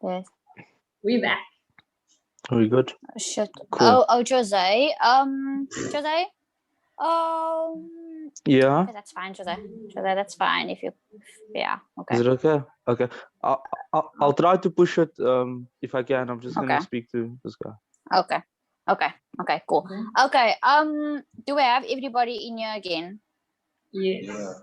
Yes. We back. Are we good? Shit. Cool. Oh, Jose. Jose. Yeah. Okay, that's fine, Jose. Jose, that's fine. If you, yeah. Okay. Is it okay? Okay. I'll try to push it. If I can, I'm just gonna speak to this guy. Okay. Okay. Okay. Cool. Okay. Do we have everybody in here again? Yes. Yeah.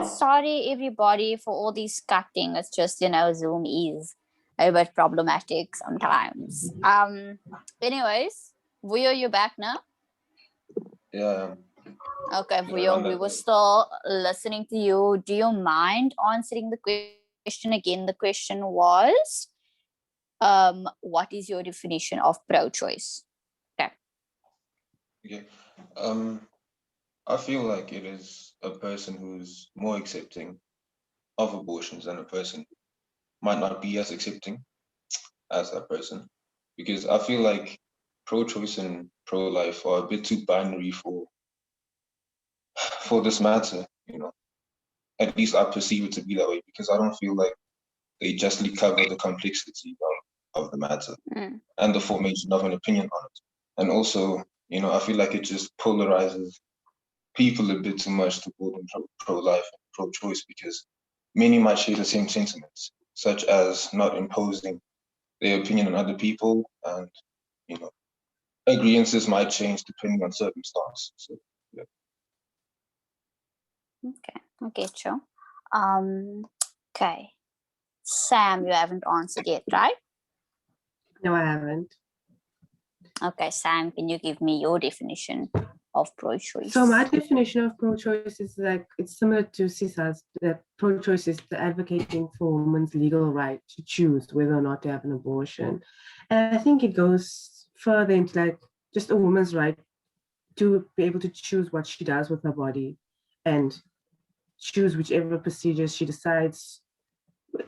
Sorry, everybody, for all these cutting. It's just, Zoom is a bit problematic sometimes. Anyways, Vuyo, you back now? Yeah. Okay, Vuyo, we were still listening to you. Do you mind answering the question again? The question was, what is your definition of pro-choice? Okay. Okay. I feel like it is a person who's more accepting of abortions than a person who might not be as accepting as that person, because I feel like pro-choice and pro-life are a bit too binary for this matter. At least I perceive it to be that way, because I don't feel like they justly cover the complexity of the matter and the formation of an opinion on it. And also, I feel like it just polarizes people a bit too much to call them pro-life and pro-choice, because many might share the same sentiments, such as not imposing their opinion on other people, and agreeances might change depending on circumstance. So, yeah. Okay, I get you. Okay, Sam, you haven't answered yet, right? No, I haven't. Okay, Sam, can you give me your definition of pro-choice? So my definition of pro-choice is like, it's similar to Sisa's, that pro-choice is the advocating for women's legal right to choose whether or not to have an abortion. And I think it goes further into like just a woman's right to be able to choose what she does with her body and choose whichever procedures she decides,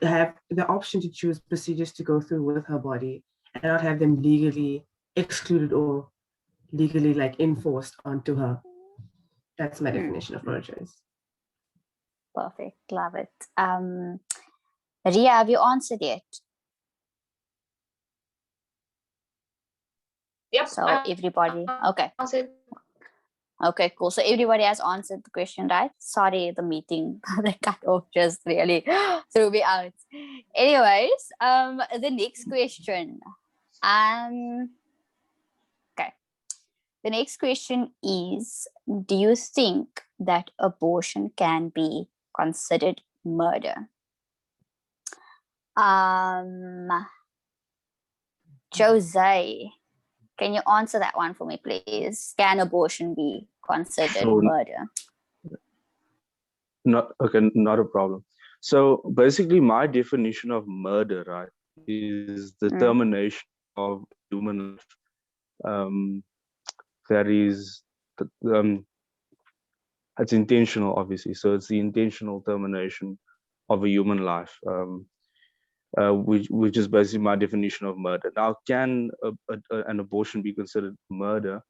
have the option to choose procedures to go through with her body and not have them legally excluded or legally like enforced onto her. That's my definition of pro-choice. Perfect, love it. Ria, have you answered yet? Yep. So everybody, okay. Answered. Okay, cool. So everybody has answered the question, right? Sorry, the meeting that cut off just really threw me out. Anyways, the next question. Okay. The next question is, do you think that abortion can be considered murder? Jose, can you answer that one for me, please? Can abortion be considered murder? Not a problem. So basically, my definition of murder, right, is the termination of human life. That is, it's intentional, obviously. So it's the intentional termination of a human life, which is basically my definition of murder. Now, can an abortion be considered murder?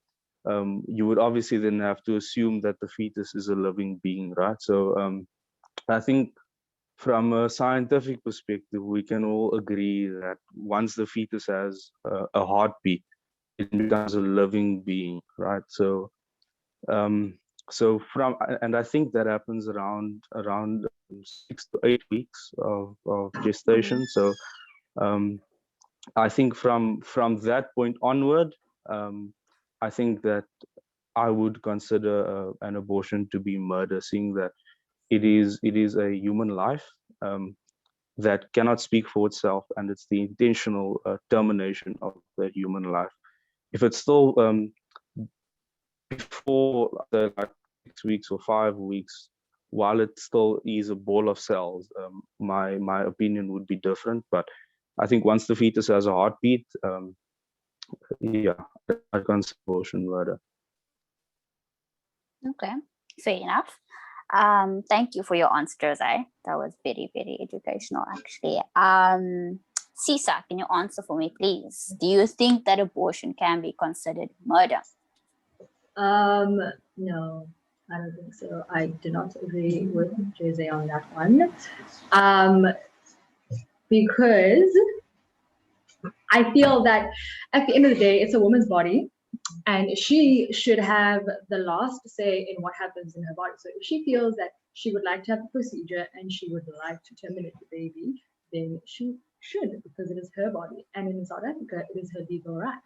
You would obviously then have to assume that the fetus is a living being, right? So I think from a scientific perspective, we can all agree that once the fetus has a heartbeat, it becomes a living being, right? So and I think that happens around 6 to 8 weeks of gestation. So I think from that point onward, I think that I would consider an abortion to be murder, seeing that it is a human life that cannot speak for itself, and it's the intentional termination of that human life. If it's still before like 6 weeks or 5 weeks, while it still is a ball of cells, my opinion would be different. But I think once the fetus has a heartbeat, yeah, I consider abortion murder. Okay, fair enough. Thank you for your answer, Jose. That was very, very educational, actually. Sisa, can you answer for me, please? Do you think that abortion can be considered murder? No, I don't think so. I do not agree with Jose on that one. because I feel that at the end of the day, it's a woman's body, and she should have the last say in what happens in her body. So if she feels that she would like to have a procedure and she would like to terminate the baby, then she should, because it is her body. And in South Africa, it is her legal right.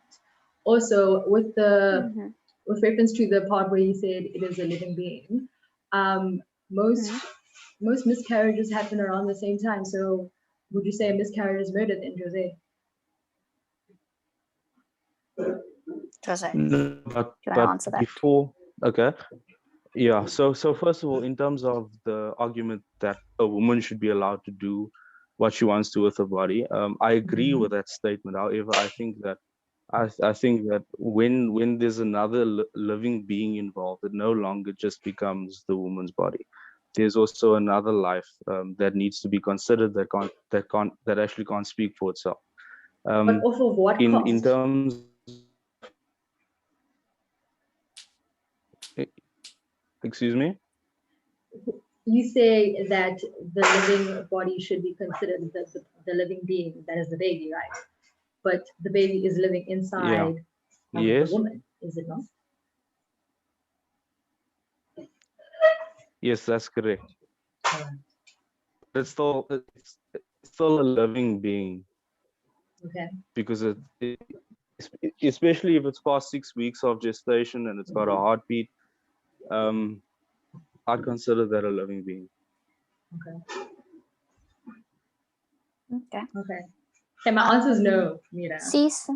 Also, with the with reference to the part where you said it is a living being, most miscarriages happen around the same time. So would you say a miscarriage is murder then, Jose? Jose, No, do you want to answer that? before, okay. Yeah, so first of all, in terms of the argument that a woman should be allowed to do what she wants to with her body, I agree with that statement. However, I think that when there's another living being involved, it no longer just becomes the woman's body. There's also another life that needs to be considered that actually can't speak for itself. But off of what cost? In terms, excuse me. You say that the living body should be considered the living being, that is the baby, right? But the baby is living inside of Yes. the woman, is it not? Yes, that's correct. It's still a living being. Okay. Because especially if it's past 6 weeks of gestation and it's got a heartbeat, I'd consider that a living being. Okay. Okay. Okay. Okay, my answer is no, Meera. Cease.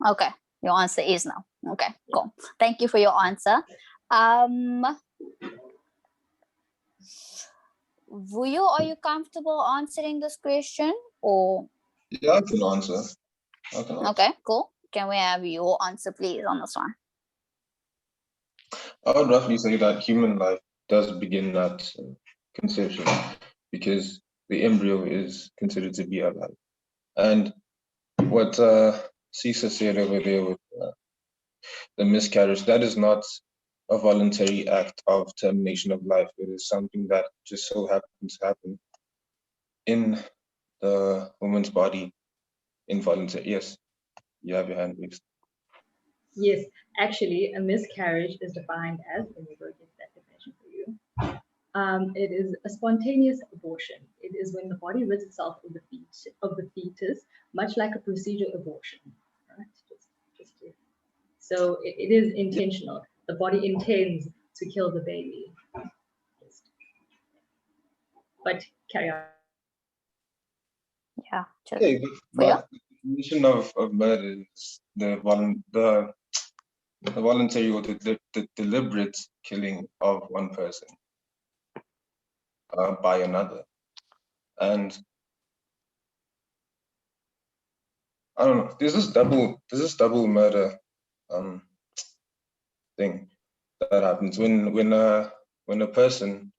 Okay, your answer is no. Okay, cool. Thank you for your answer. Vuyo, are you comfortable answering this question or? Yeah, I can answer. Okay, cool. Can we have your answer, please, on this one? I would roughly say that human life does begin at conception, because the embryo is considered to be alive. And what Cesar said over there with the miscarriage, that is not a voluntary act of termination of life. It is something that just so happens to happen in the woman's body, involuntary. Yes, you have your hand raised. Yes, actually, a miscarriage is defined as, let me go get that definition for you. It is a spontaneous abortion. It is when the body rids itself of the fetus, much like a procedure abortion. Right? So it is intentional. The body intends to kill the baby. But carry on. Yeah. Okay, but the definition of murder is the voluntary or the deliberate killing of one person by another. And I don't know, there's this double murder thing that happens when a person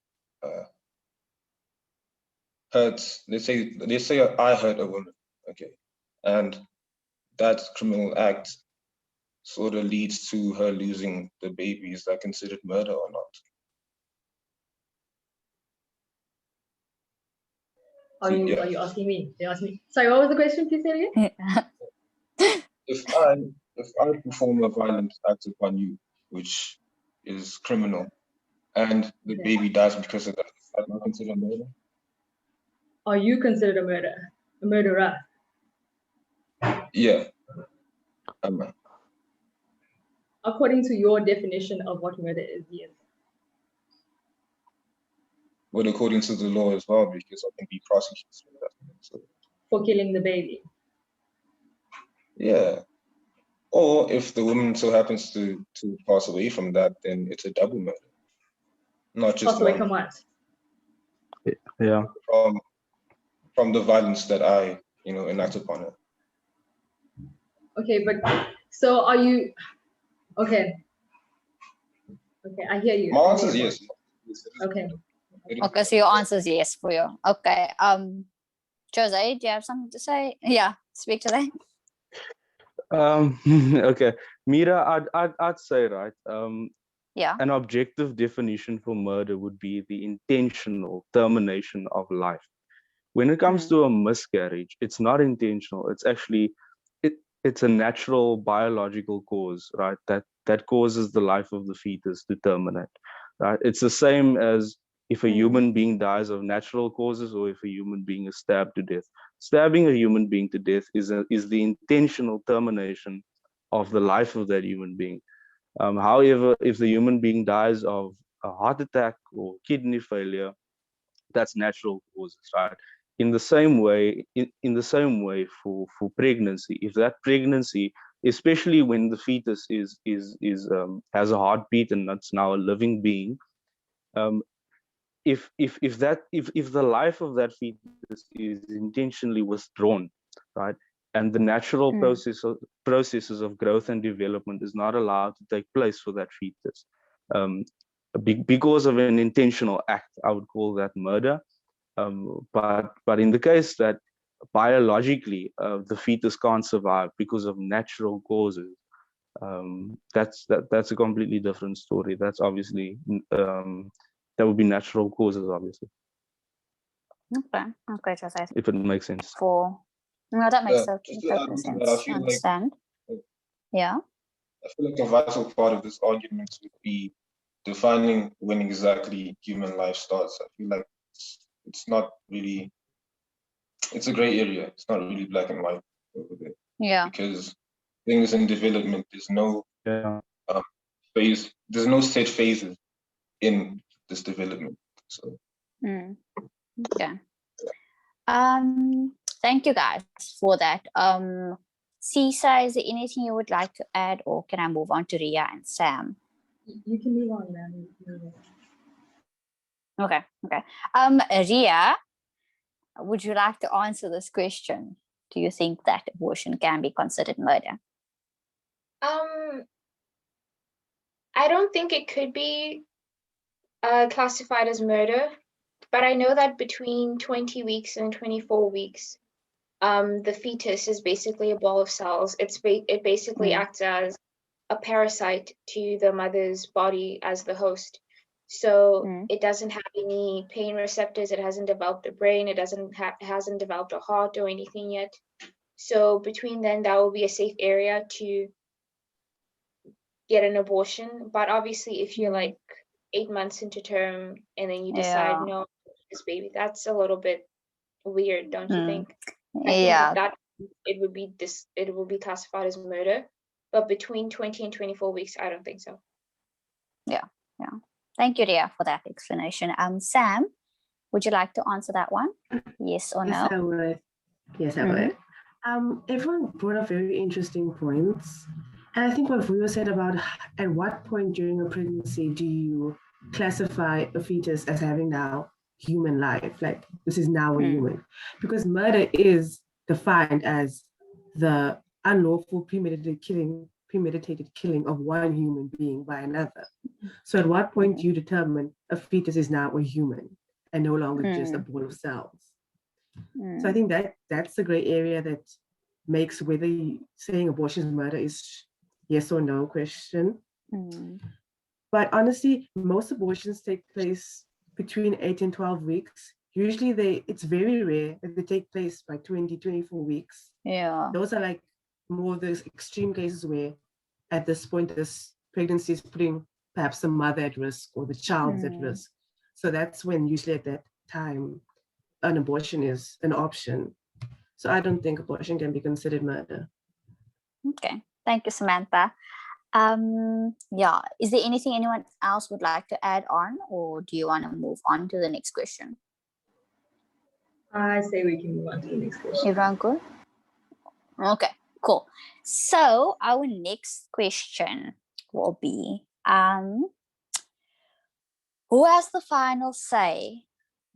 hurts, let's say I hurt a woman, okay, and that criminal act sort of leads to her losing the baby. Is that considered murder or not? Are you asking me? You asked me. Sorry, what was the question? Please say it again. If I perform a violent act upon you, which is criminal, and the baby dies because of that, is that not considered murder? Are you considered a murderer? Yeah. According to your definition of what murder is, yes. But according to the law as well, because I can be prosecuted for that. So. For killing the baby. Yeah. Or if the woman so happens to pass away from that, then it's a double murder. Not just pass away from what? Yeah. From the violence that I, enact upon her. Okay, but so are you? Okay. Okay, I hear you. My answer is yes. Okay. Okay, so your answer is yes for you. Okay. Jose, do you have something to say? Yeah, speak to that. Okay, Meera, I'd say, right, yeah, an objective definition for murder would be the intentional termination of life. When it comes to a miscarriage, it's not intentional. It's actually it's a natural biological cause, right? That causes the life of the fetus to terminate, right? It's the same as if a human being dies of natural causes or if a human being is stabbed to death. Stabbing a human being to death is the intentional termination of the life of that human being. However, if the human being dies of a heart attack or kidney failure, that's natural causes, right? In the same way for pregnancy, if that pregnancy, especially when the fetus has a heartbeat and that's now a living being, um, if the life of that fetus is intentionally withdrawn, right, and the natural processes of growth and development is not allowed to take place for that fetus, um, because of an intentional act, I would call that murder. But in the case that biologically the fetus can't survive because of natural causes, that's a completely different story. That's obviously that would be natural causes, obviously. Okay, Jose. If it makes sense. No, that makes total Just to add on to that, sense. I understand. Yeah. I feel like a vital part of this argument would be defining when exactly human life starts. I feel like it's not really, it's a gray area. It's not really black and white over there. Yeah. Because things in development, there's no phase, there's no set phases in this development. So okay. Thank you guys for that. Sisa, is there anything you would like to add, or can I move on to Ria and Sam? You can move on, man. Okay. Ria, would you like to answer this question? Do you think that abortion can be considered murder? I don't think it could be classified as murder, but I know that between 20 weeks and 24 weeks, the fetus is basically a ball of cells. It basically acts as a parasite to the mother's body as the host. So it doesn't have any pain receptors. It hasn't developed a brain. It hasn't developed a heart or anything yet. So between then, that will be a safe area to get an abortion. But obviously, if you're like 8 months into term and then you decide no, this baby, that's a little bit weird, don't you think? I think that it will be classified as murder, but between 20 and 24 weeks, I don't think so. Yeah. Thank you, Ria, for that explanation. Sam, would you like to answer that one? Yes or no? Yes, I would. Yes, I would. Everyone brought up very interesting points. And I think what Vuyo said about at what point during a pregnancy do you classify a fetus as having now human life? Like, this is now a human. Because murder is defined as the unlawful premeditated killing of one human being by another. So at what point do you determine a fetus is now a human and no longer just a ball of cells? So I think that's the gray area that makes whether saying abortion is murder is yes or no question. But honestly, most abortions take place between 8 and 12 weeks. Usually it's very rare that they take place by 20, 24 weeks. Yeah. Those are like more of those extreme cases where at this point, this pregnancy is putting perhaps the mother at risk or the child's at risk. So that's when usually at that time, an abortion is an option. So I don't think abortion can be considered murder. Okay. Thank you, Samantha. Is there anything anyone else would like to add on, or do you want to move on to the next question? I say we can move on to the next question. Everyone good? Okay, cool. So our next question will be, who has the final say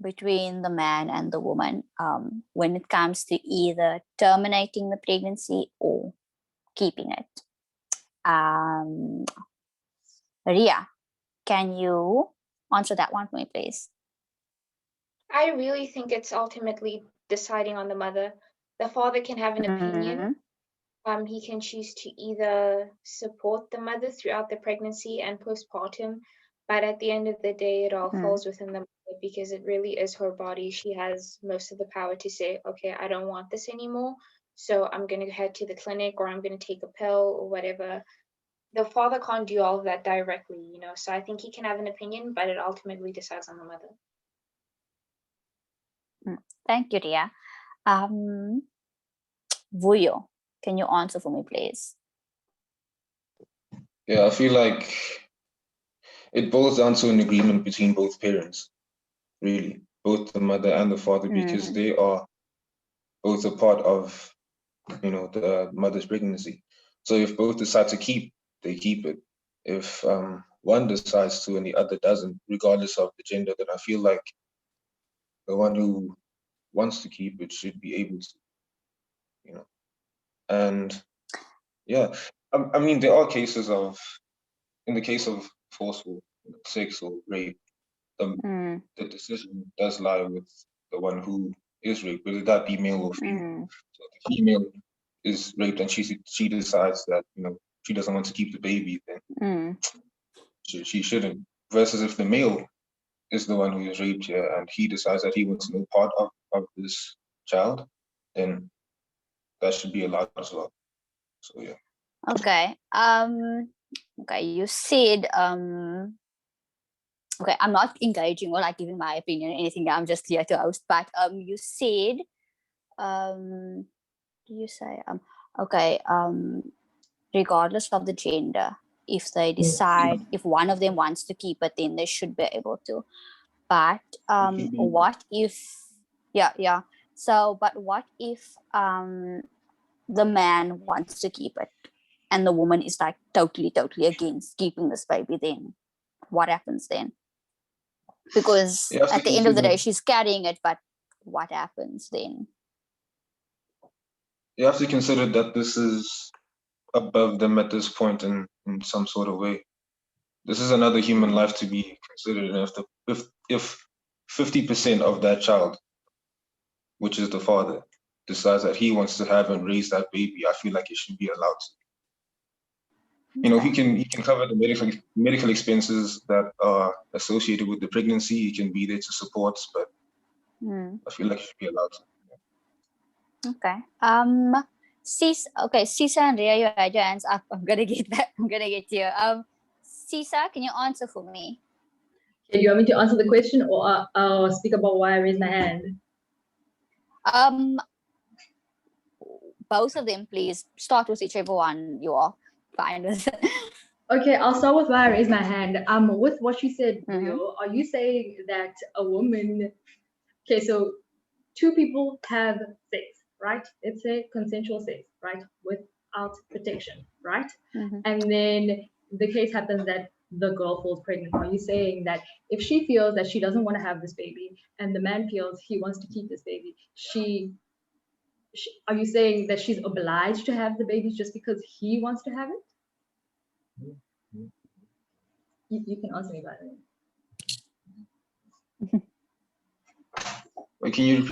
between the man and the woman when it comes to either terminating the pregnancy or keeping it? Ria, can you answer that one for me, please? I really think it's ultimately deciding on the mother. The father can have an opinion. He can choose to either support the mother throughout the pregnancy and postpartum, but at the end of the day, it all falls within the mother because it really is her body. She has most of the power to say, okay, I don't want this anymore, so I'm going to head to the clinic, or I'm going to take a pill or whatever. The father can't do all of that directly, you know, so I think he can have an opinion, but it ultimately decides on the mother. Thank you, Ria. Vuyo, can you answer for me, please? Yeah, I feel like it boils down to an agreement between both parents, really, both the mother and the father, because they are both a part of, you know, the mother's pregnancy. So if both decide to keep, they keep it. If one decides to and the other doesn't, regardless of the gender, then I feel like the one who wants to keep it should be able to, you know. And yeah, I mean, there are cases of, in the case of forceful sex or rape, the decision does lie with the one who is raped, whether that be male or female. So if the female is raped and she decides that, you know, she doesn't want to keep the baby, then she shouldn't. Versus if the male is the one who is raped here and he decides that he wants no part of this child, then that should be allowed as well. So yeah. Okay. Okay, you said okay, I'm not engaging or like giving my opinion or anything. I'm just here to host. But you said do you say okay, regardless of the gender, if they decide, if one of them wants to keep it, then they should be able to. But what if so but what if the man wants to keep it and the woman is like totally against keeping this baby? Then what happens then? Because at the end of the day she's carrying it, but what happens then? You have to consider that this is above them at this point in some sort of way. This is another human life to be considered. And if 50% of that child, which is the father, decides that he wants to have and raise that baby, I feel like it should be allowed to. You know, he can cover the medical expenses that are associated with the pregnancy. He can be there to support, but I feel like it should be allowed to. Okay. Sisa and Ria, you had your hands up. I'm gonna get that. I'm gonna get you. Sisa, can you answer for me? Okay, do you want me to answer the question or speak about why I raised my hand? Both of them, please. Start with whichever one you are fine with. Okay, I'll start with why I raised my hand. With what you said, are you saying that a woman? Okay, so two people have sex, right? Let's say consensual sex, right? Without protection, right? And then the case happens that the girl falls pregnant. Are you saying that if she feels that she doesn't want to have this baby and the man feels he wants to keep this baby, are you saying that she's obliged to have the baby just because he wants to have it? You can answer me, by the way. Wait, can you?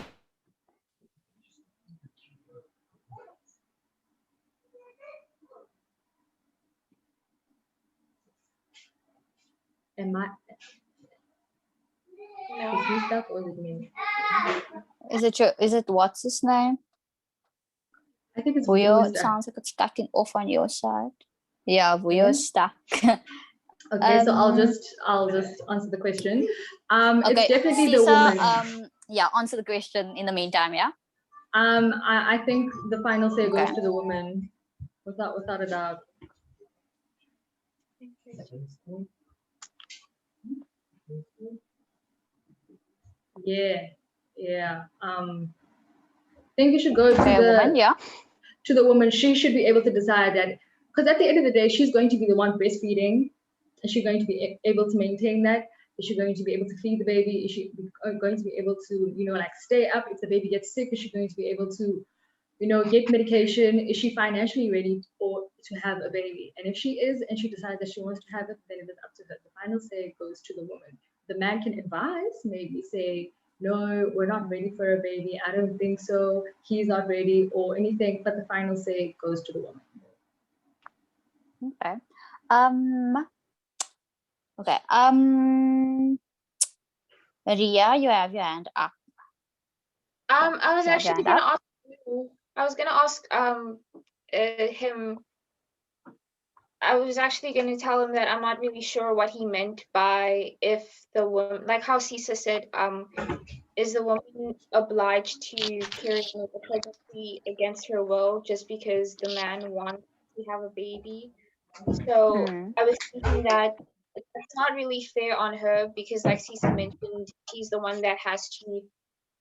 Am I? Is he stuck or is it me? Is it what's his name? I think it's Vuyo. stuck. It sounds like it's stuck off on your side. Yeah, Vuyo's stuck. Okay, so I'll just answer the question. Okay, it's definitely Sisa, the woman. yeah, answer the question in the meantime, yeah. I think the final say goes to the woman, without a doubt. Yeah. I think you should go to the woman, yeah. To the woman. She should be able to decide that, because at the end of the day, she's going to be the one breastfeeding. Is she going to be able to maintain that? Is she going to be able to feed the baby? Is she going to be able to, like stay up if the baby gets sick? Is she going to be able to, get medication? Is she financially ready to have a baby? And if she is, and she decides that she wants to have it, then it is up to her. The final say goes to the woman. The man can advise, maybe say, no, we're not ready for a baby. I don't think so. He's not ready or anything, but the final say goes to the woman. Okay. Okay. Ria, you have your hand up. I was Yeah, actually hand gonna up. ask I was gonna ask him. I was actually gonna tell him that I'm not really sure what he meant by if the woman, like how Sisa said, is the woman obliged to carry on the pregnancy against her will just because the man wants to have a baby? So Mm. I was thinking that it's not really fair on her because, like Sisa mentioned, she's the one that has to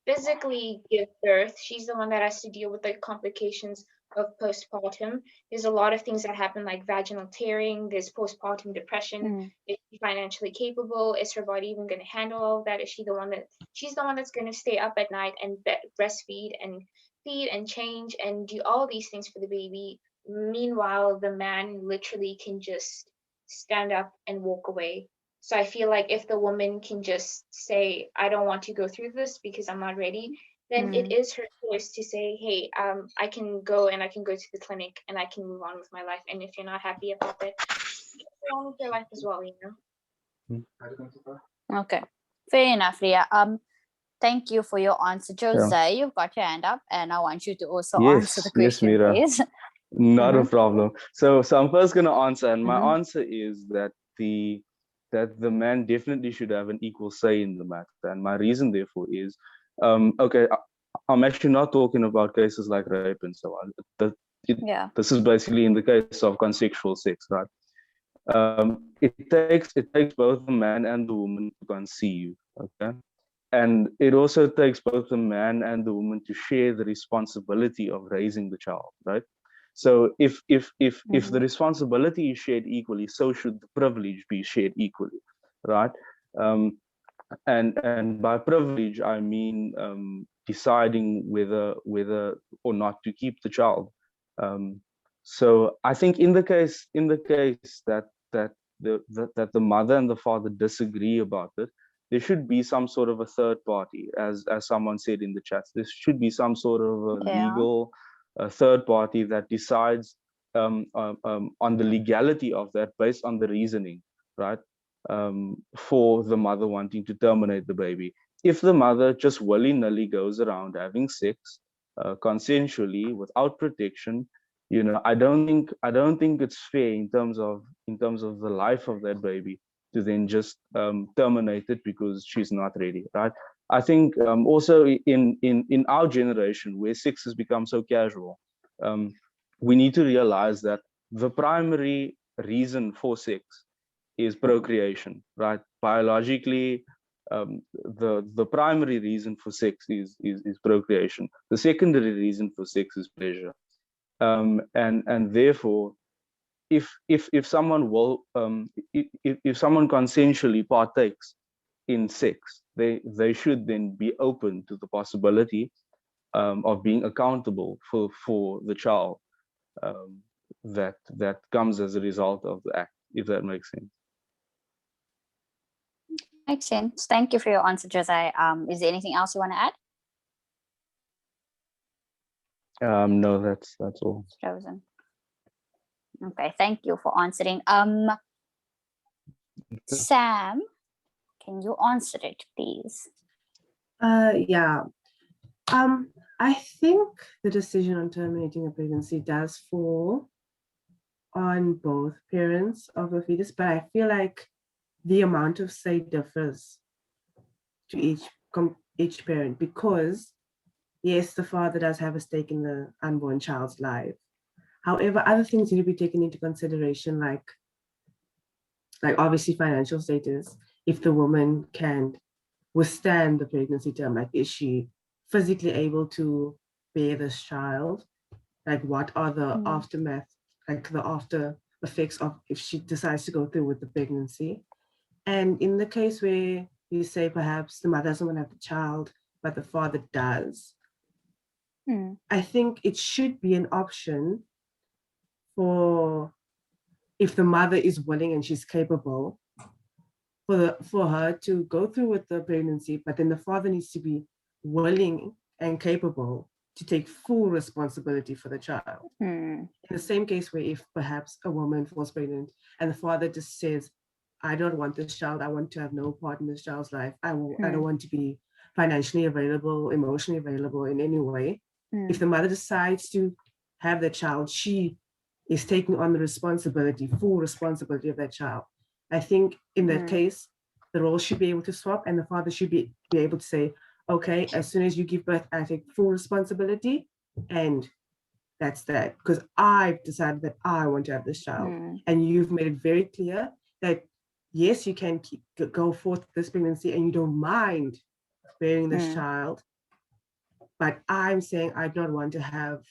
physically give birth. She's the one that has to deal with the complications of postpartum. There's a lot of things that happen, like vaginal tearing, there's postpartum depression. Mm. Is she financially capable? Is her body even going to handle all of that? Is she the one that she's the one that's going to stay up at night and breastfeed and feed and change and do all these things for the baby? Meanwhile, the man literally can just stand up and walk away. So I feel like if the woman can just say, I don't want to go through this because I'm not ready, then it is her choice to say, hey, I can go and I can go to the clinic and I can move on with my life. And if you're not happy about that, go on with your life as well, you know? Okay. Fair enough, Ria. Thank you for your answer. Jose, you've got your hand up, and I want you to also answer the Yes, question, Meera. please. Not a Mhm. problem. So I'm first gonna answer, and my Mhm. answer is that the man definitely should have an equal say in the matter. And my reason therefore is, okay, I'm actually not talking about cases like rape and so on. Yeah. This is basically in the case of consensual sex, right? It takes both the man and the woman to conceive, okay? And it also takes both the man and the woman to share the responsibility of raising the child, right? So if the responsibility is shared equally, so should the privilege be shared equally, right? Um, and by privilege I mean deciding whether or not to keep the child. Um, so I think in the case that the mother and the father disagree about it, there should be some sort of a third party, as someone said in the chat. There should be some sort of a Yeah. legal third party that decides on the legality of that based on the reasoning, right? For the mother wanting to terminate the baby. If the mother just willy-nilly goes around having sex consensually without protection, I don't think it's fair in terms of the life of that baby to then just terminate it because she's not ready, right? I think also in our generation where sex has become so casual, we need to realize that the primary reason for sex is procreation, right? Biologically, the primary reason for sex is procreation. The secondary reason for sex is pleasure, and therefore, if someone will if someone consensually partakes in sex, they should then be open to the possibility of being accountable for the child that comes as a result of the act, if that makes sense. Makes sense. Thank you for your answer, Jose. Is there anything else you want to add? No, that's all. Chosen. Okay, thank you for answering. Sam, can you answer it, please? Yeah. I think the decision on terminating a pregnancy does fall on both parents of the fetus, but I feel like the amount of say differs to each parent, because yes, the father does have a stake in the unborn child's life. However, other things need to be taken into consideration, like obviously financial status. If the woman can withstand the pregnancy term, like is she physically able to bear this child? Like what are the aftermath, like the after effects of if she decides to go through with the pregnancy? And in the case where you say perhaps the mother doesn't want to have the child, but the father does, I think it should be an option for, if the mother is willing and she's capable, for her to go through with the pregnancy, but then the father needs to be willing and capable to take full responsibility for the child. In the same case where if perhaps a woman falls pregnant and the father just says, I don't want this child. I want to have no part in this child's life. I don't want to be financially available, emotionally available in any way. If the mother decides to have the child, she is taking on the full responsibility of that child. I think in that case, the roles should be able to swap, and the father should be able to say, okay, as soon as you give birth, I take full responsibility, and that's that. Because I've decided that I want to have this child. And you've made it very clear that, yes, you can go forth with this pregnancy and you don't mind bearing this child. But I'm saying I don't want to have,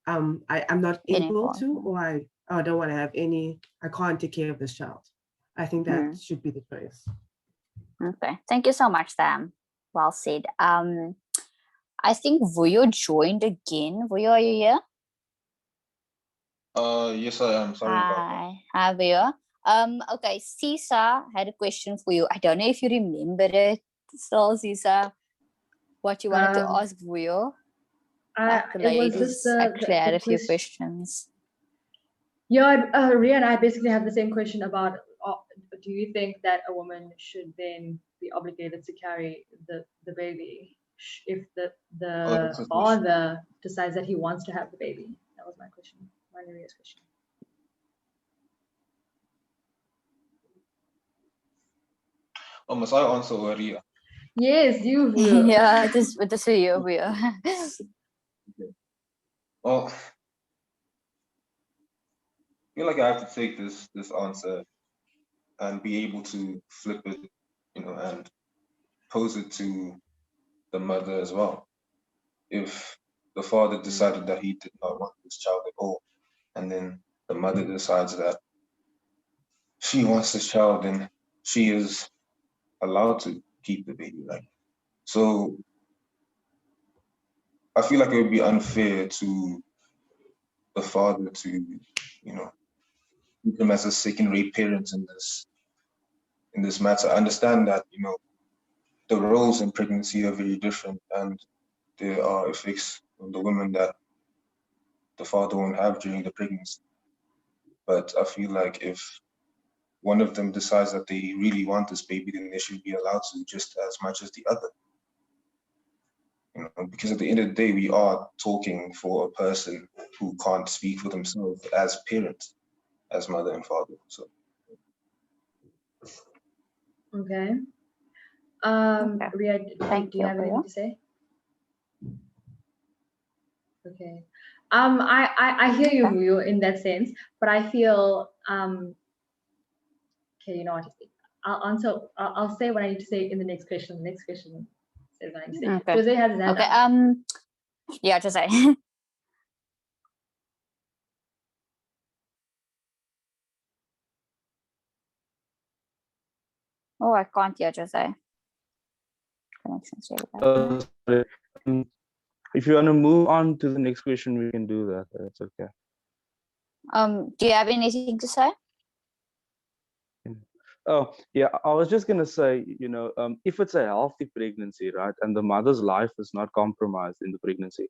I'm not able to, or I don't want to have I can't take care of this child. I think that should be the choice. Okay, thank you so much, Sam. Well said. I think Vuyo joined again. Vuyo, are you here? Yes, I am. Sorry about that. Hi, Vuyo. Okay, Sisa had a question for you. I don't know if you remember it still, Sisa, what you wanted to ask Vuyo. It was just actually had a few question. questions. Yeah, Ria and I basically have the same question about, do you think that a woman should then be obligated to carry the baby if the father decides that he wants to have the baby? That was my question, Ria's question. Oh, must I answer or Ria? Yes, you. Yeah, this is you, Vuyo. Well, I feel like I have to take this answer and be able to flip it, and pose it to the mother as well. If the father decided that he did not want this child at all, and then the mother decides that she wants this child, then she is allowed to keep the baby, right? So I feel like it would be unfair to the father to, keep him as a secondary parent in this matter. I understand that, the roles in pregnancy are very different, and there are effects on the women that the father won't have during the pregnancy. But I feel like if one of them decides that they really want this baby, then they should be allowed to just as much as the other. Because at the end of the day, we are talking for a person who can't speak for themselves as parents, as mother and father. So. Okay. Okay. Ria, Thank do you have you, anything to say? Okay. I hear you, Vuyo, in that sense, but I feel okay, you know what? I'll answer. I'll say what I need to say in the next question. The next question says what I need to say. Okay. Jose has his hand Okay. up. Yeah, Jose. Oh, I can't hear Jose. Connection's really bad. Sorry. If you want to move on to the next question, we can do that. That's okay. Do you have anything to say? Oh, yeah, I was just gonna say, if it's a healthy pregnancy, right, and the mother's life is not compromised in the pregnancy,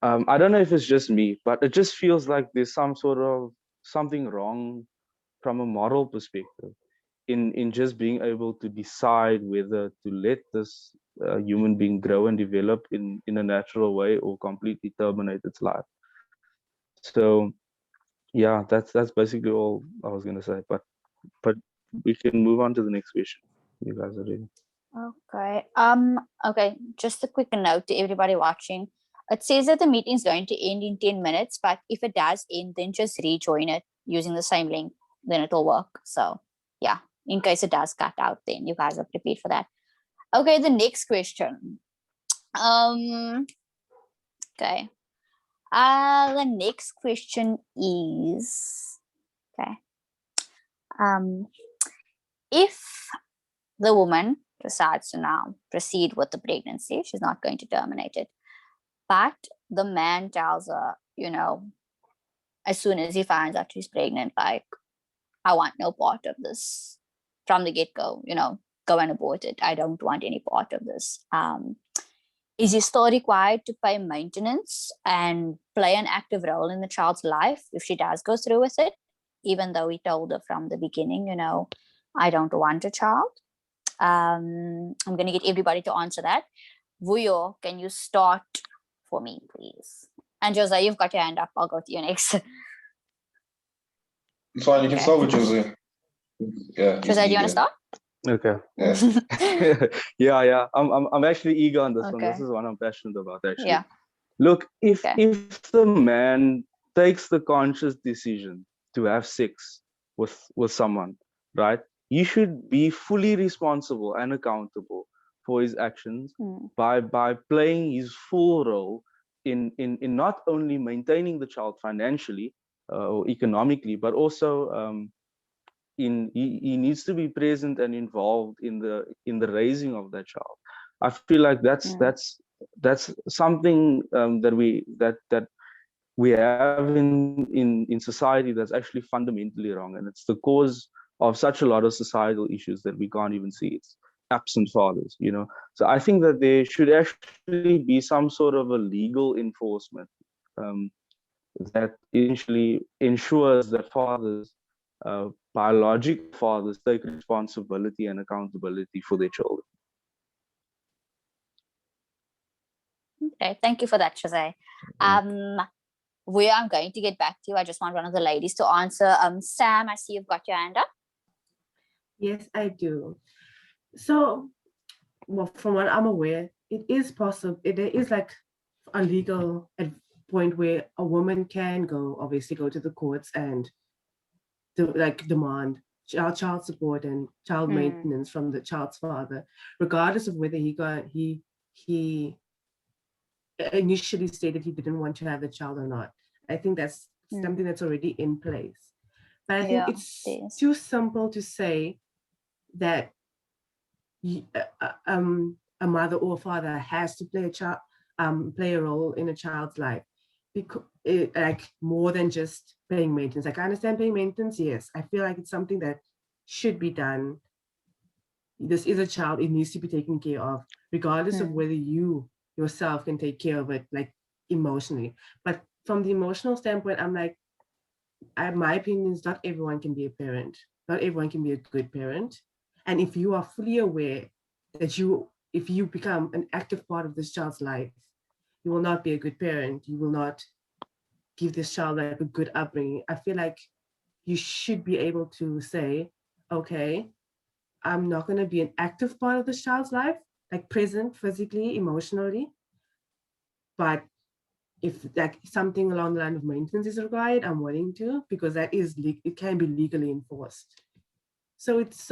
I don't know if it's just me, but it just feels like there's something wrong from a moral perspective in just being able to decide whether to let this human being grow and develop in a natural way or completely terminate its life. So yeah, that's basically all I was gonna say. But we can move on to the next question. You guys are ready. Okay. Okay. Just a quick note to everybody watching. It says that the meeting is going to end in 10 minutes, but if it does end, then just rejoin it using the same link. Then it'll work. So yeah, in case it does cut out, then you guys are prepared for that. Okay, the next question. Okay. The next question is, okay. If the woman decides to now proceed with the pregnancy, she's not going to terminate it, but the man tells her, as soon as he finds out she's pregnant, like, I want no part of this from the get-go, go and abort it. I don't want any part of this. Is he still required to pay maintenance and play an active role in the child's life if she does go through with it? even though he told her from the beginning, you know, I don't want a child. I'm going to get everybody to answer that. Vuyo, can you start for me, please? And Jose, you've got your hand up. I'll go to you next. It's fine. You can start with Jose. Yeah. Jose, do you want to start? Okay. Yeah. Yeah. I'm actually eager on this one. Okay. This is what I'm passionate about, actually. Yeah. Look, if the man takes the conscious decision to have sex with someone, right? You should be fully responsible and accountable for his actions by playing his full role in not only maintaining the child financially or economically, but also he needs to be present and involved in the raising of that child. I feel like that's something that we have in society that's actually fundamentally wrong, and it's the cause of such a lot of societal issues that we can't even see. It's absent fathers, you know. So I think that there should actually be some sort of a legal enforcement that essentially ensures that fathers, biological fathers, take responsibility and accountability for their children. Okay, thank you for that, Jose. We are going to get back to you. I just want one of the ladies to answer. Sam, I see you've got your hand up. Yes, I do. So, well, from what I'm aware, it is possible. There is like a legal point where a woman can go to the courts and demand child support and child maintenance from the child's father, regardless of whether he initially stated he didn't want to have the child or not. I think that's something that's already in place. But I think it's too simple to say that a mother or a father has to play a role in a child's life, because like more than just paying maintenance. Like I understand paying maintenance, yes. I feel like it's something that should be done. This is a child; it needs to be taken care of, regardless of whether you yourself can take care of it, like emotionally. But from the emotional standpoint, I'm like, my opinion is not everyone can be a parent. Not everyone can be a good parent. And if you are fully aware that if you become an active part of this child's life, you will not be a good parent. You will not give this child like a good upbringing. I feel like you should be able to say, okay, I'm not going to be an active part of this child's life, like present physically, emotionally. But if like something along the line of maintenance is required, I'm willing to, because it can be legally enforced. So it's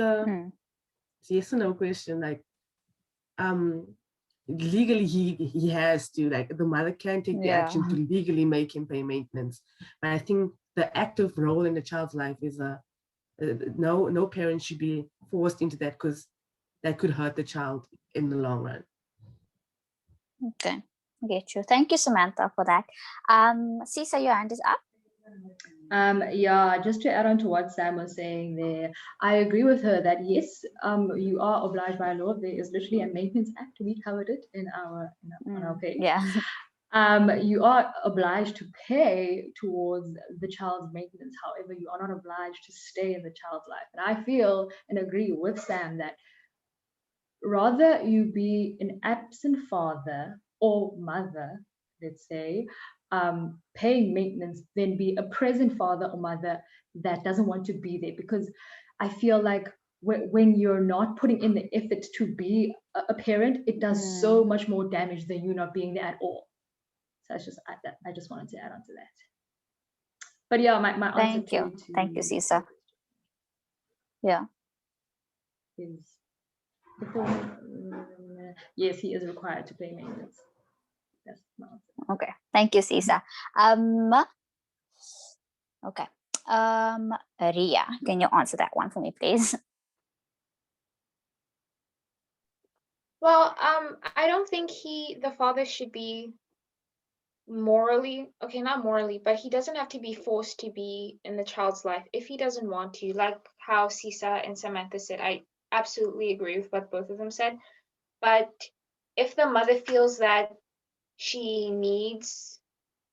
yes or no question. Like legally he has to, like the mother can take the action to legally make him pay maintenance. But I think the active role in the child's life is no parent should be forced into that, because that could hurt the child in the long run. Okay, get you. Thank you, Samantha, for that. Sisa, your hand is up. Yeah, just to add on to what Sam was saying there, I agree with her that yes, you are obliged by law. There is literally a maintenance act. We covered it on our page. Yeah. You are obliged to pay towards the child's maintenance. However, you are not obliged to stay in the child's life. And I feel and agree with Sam that rather you be an absent father or mother, let's say, paying maintenance, than be a present father or mother that doesn't want to be there. Because I feel like when you're not putting in the effort to be a parent, it does so much more damage than you not being there at all. So I just wanted to add on to that. But yeah, my answer Thank you, Sisa. Yeah. Is yes, he is required to pay maintenance. That's my answer. Okay, thank you, Sisa. Okay. Ria, can you answer that one for me, please? Well, I don't think the father should be morally, okay, not morally, but he doesn't have to be forced to be in the child's life if he doesn't want to. Like how Sisa and Samantha said, I absolutely agree with what both of them said. But if the mother feels that she needs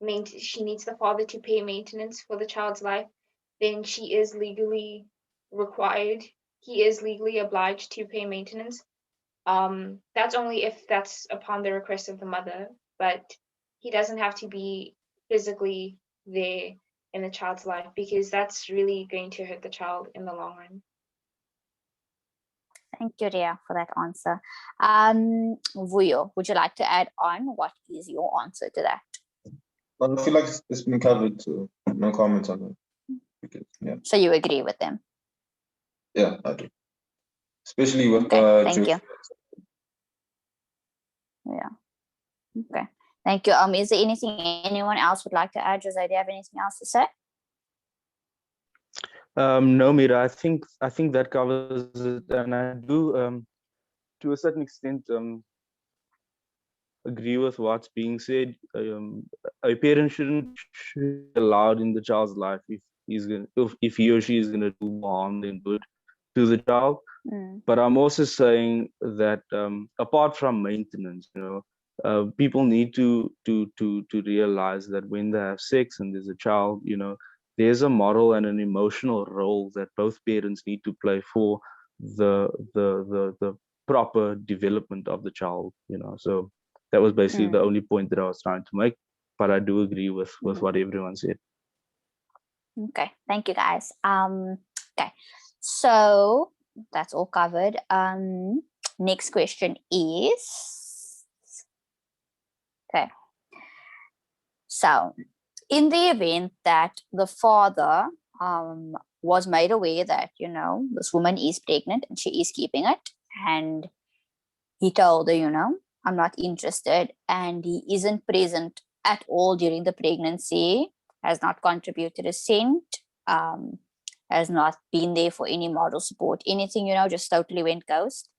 the father to pay maintenance for the child's life, then she is legally required, he is legally obliged to pay maintenance. That's only if that's upon the request of the mother, but he doesn't have to be physically there in the child's life, because that's really going to hurt the child in the long run. Thank you, Ria, for that answer. Vuyo, would you like to add on? What is your answer to that? But I feel like it's been covered, so no comments on that. Because, yeah. So you agree with them? Yeah, I do. Especially with okay, thank you. Yeah. Okay. Thank you. Is there anything anyone else would like to add? Jose, do you have anything else to say? No, Meera, I think that covers it, and I do to a certain extent agree with what's being said. A parent shouldn't be allowed in the child's life if he or she is gonna do harm than good to the child. But I'm also saying that apart from maintenance, people need to realize that when they have sex and there's a child, there's a moral and an emotional role that both parents need to play for the proper development of the child. So that was basically the only point that I was trying to make. But I do agree with what everyone said. Okay, thank you, guys. Okay, so that's all covered. Next question is, okay, so in the event that the father was made aware that this woman is pregnant and she is keeping it, and he told her, I'm not interested, and he isn't present at all during the pregnancy, has not contributed a cent, has not been there for any moral support, anything, just totally went ghost,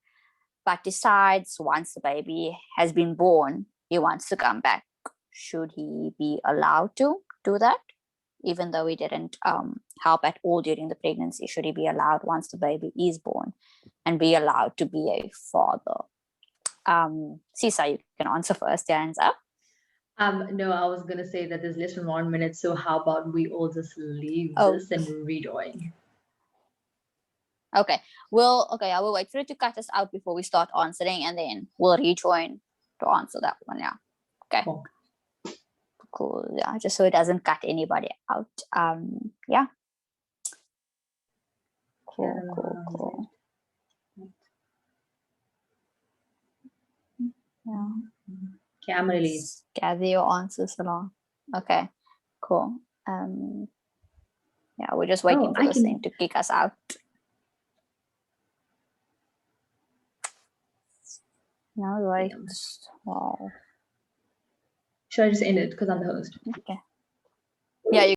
but decides once the baby has been born, he wants to come back. Should he be allowed to do that? Even though he didn't help at all during the pregnancy, should he be allowed once the baby is born and be allowed to be a father? Sisa, you can answer first. Your hands up. No, I was gonna say that there's less than 1 minute, so how about we all just leave this and rejoin? Okay. I will wait for it to cut us out before we start answering, and then we'll rejoin to answer that one. Yeah. Okay. Cool. Yeah, just so it doesn't cut anybody out. Yeah. Cool. Yeah. Okay, I'm gonna leave. Gather your answers along. Okay, cool. Yeah, we're just waiting for this thing to kick us out. No, right. Wow. Should I just end it because I'm the host? Okay. Yeah, you